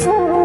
Krishna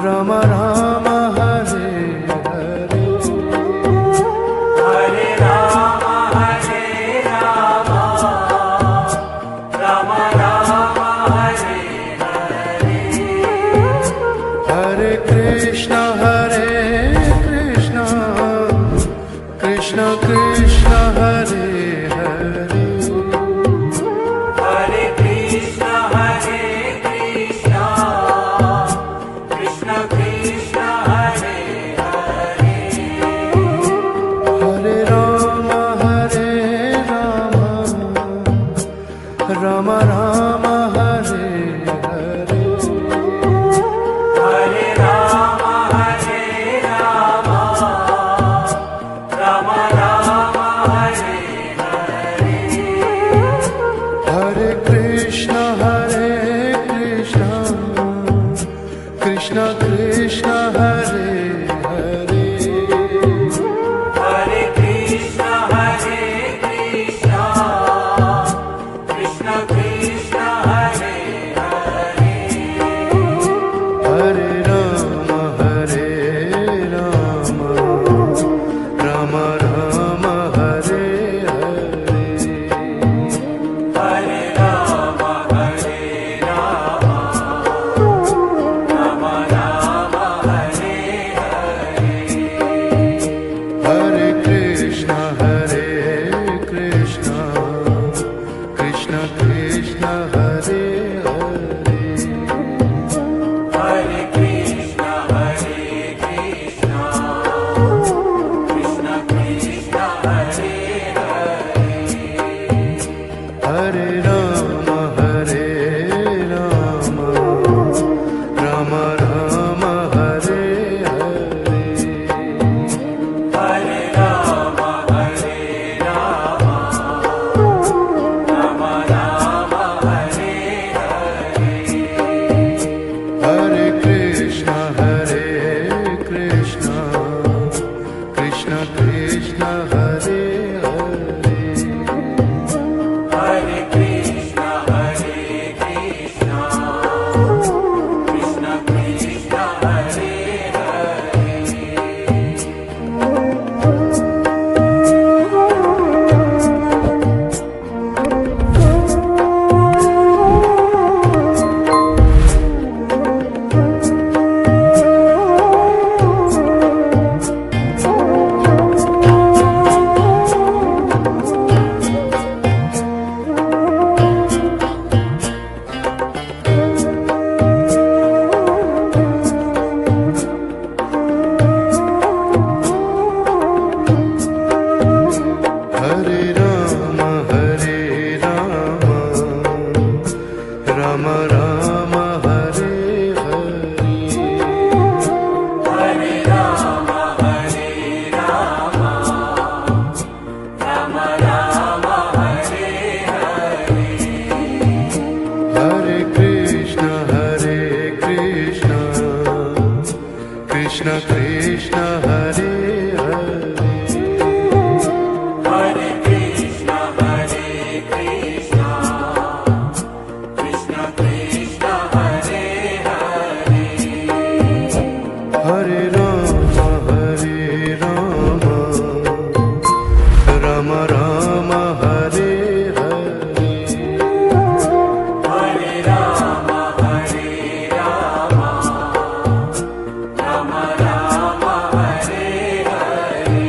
Rama Rama Hare Hare, Hare Rama Hare Rama, Rama Rama Hare Hare, Hare Krishna Krishna, Krishna Krishna Hare Hare, Hare Krishna Krishna, Krishna Krishna Hare Hare, Hare Rama Rama Rama Hare Hare, Hare Rama Hare Rama, Rama Rama Hare Hare, Hare Krishna Krishna, Krishna Krishna Hare Hare, Hare Krishna Krishna, Krishna Krishna Hare Hare, Hare Rama Rama Rama Hare Hare, Hare Rama Hare Rama, Rama Rama Hare Hare, Hare Krishna Krishna, Krishna Krishna Hare Hare, Hare Krishna Krishna, Krishna Krishna Hare Hare, Hare Rama Rama Rama Hare Hare, Hare Rama Hare Rama, Rama Rama Hare Hare, Hare Krishna Krishna, Krishna Krishna Hare Hare, Hare Krishna Krishna, Krishna Krishna Hare Hare, Hare Rama Rama Rama Hare Hare, Hare Rama Hare Rama, Rama Rama Hare Hare, Hare Krishna Krishna, Krishna Krishna Hare Hare, Hare Krishna Krishna, Krishna Krishna Hare Hare, Hare Rama Rama Rama Hare Hare, Hare Rama Hare Rama, Rama Rama Hare Hare,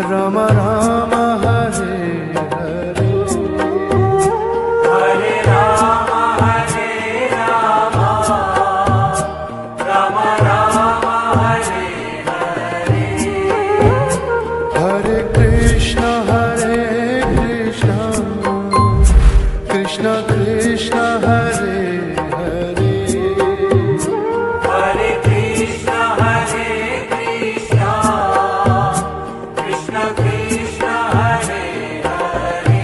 Rama Rama Hare Hare Hare Rama, Hare Rama, Rama Rama, Hare Hare. Hare Krishna Krishna Krishna Hare Hare Hare Krishna, Hare Krishna, Krishna Krishna, Hare Hare.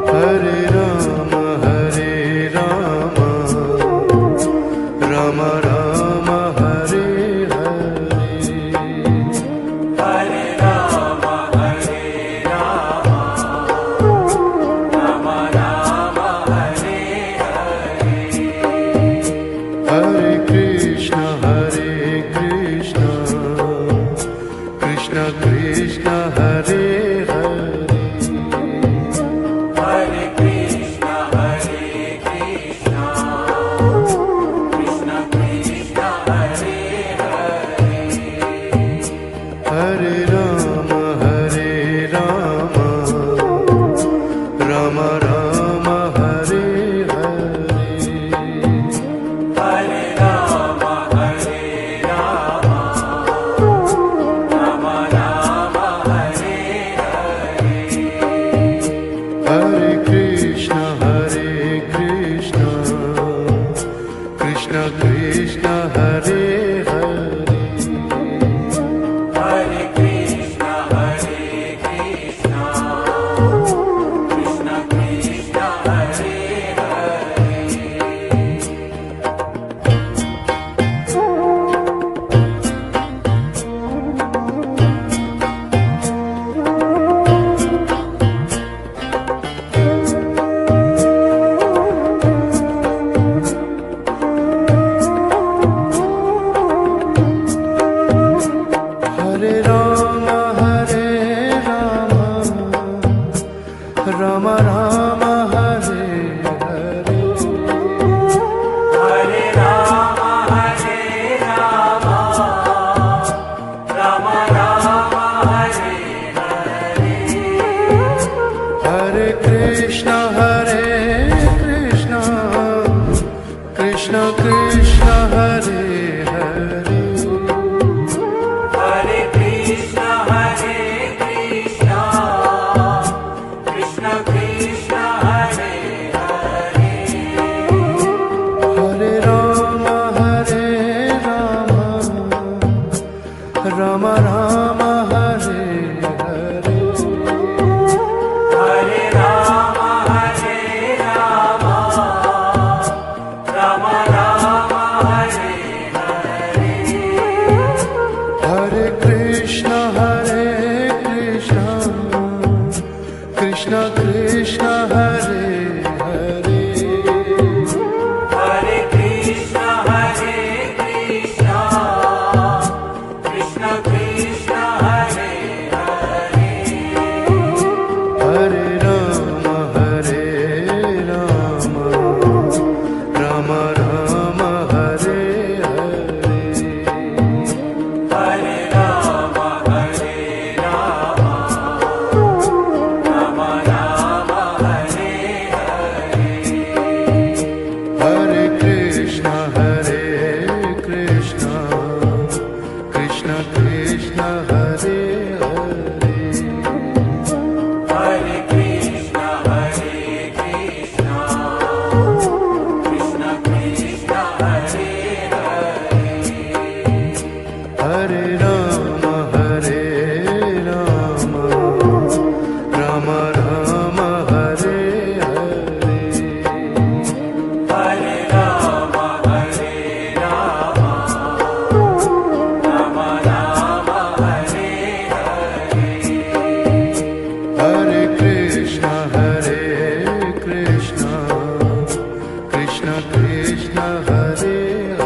Hare Rama Rama Rama Hare Hare Hare Rama, Hare Rama, Rama Rama, Hare Hare. Hare Krishna Krishna Krishna Hare Hare Hare Krishna, Hare Krishna, Krishna Krishna, Hare Hare. Hare Rama Rama Rama Hare Hare Hare Rama, Hare Rama, Rama Rama, Hare Hare. Hare Krishna Krishna Krishna Hare Hare Hare Krishna, Hare Krishna, Krishna Krishna, Hare Hare. Hare Rama Rama Rama Hare Hare Hare Rama, Hare Rama, Rama Rama, Hare Hare. Hare Krishna Krishna Krishna Hare Hare Hare Krishna, Hare Krishna, Krishna Krishna, Hare Hare. Hare Rama Rama Rama Hare Hare Hare Rama, Hare Rama, Rama Rama, Hare Hare. Hare Krishna Krishna Krishna Hare Hare Hare Krishna, Hare Krishna, Krishna Krishna, Hare Hare. Hare Rama Rama Rama Hare Hare Hare Rama, Hare Rama, Rama Rama, Hare Hare. Hare Krishna Krishna Krishna Hare Hare Hare Krishna, Hare Krishna, Krishna Krishna, Hare Hare. Hare Rama Rama Rama Hare Hare Hare Rama, Hare Rama, Rama Rama, Hare Hare. Hare Krishna Krishna Krishna Hare Hare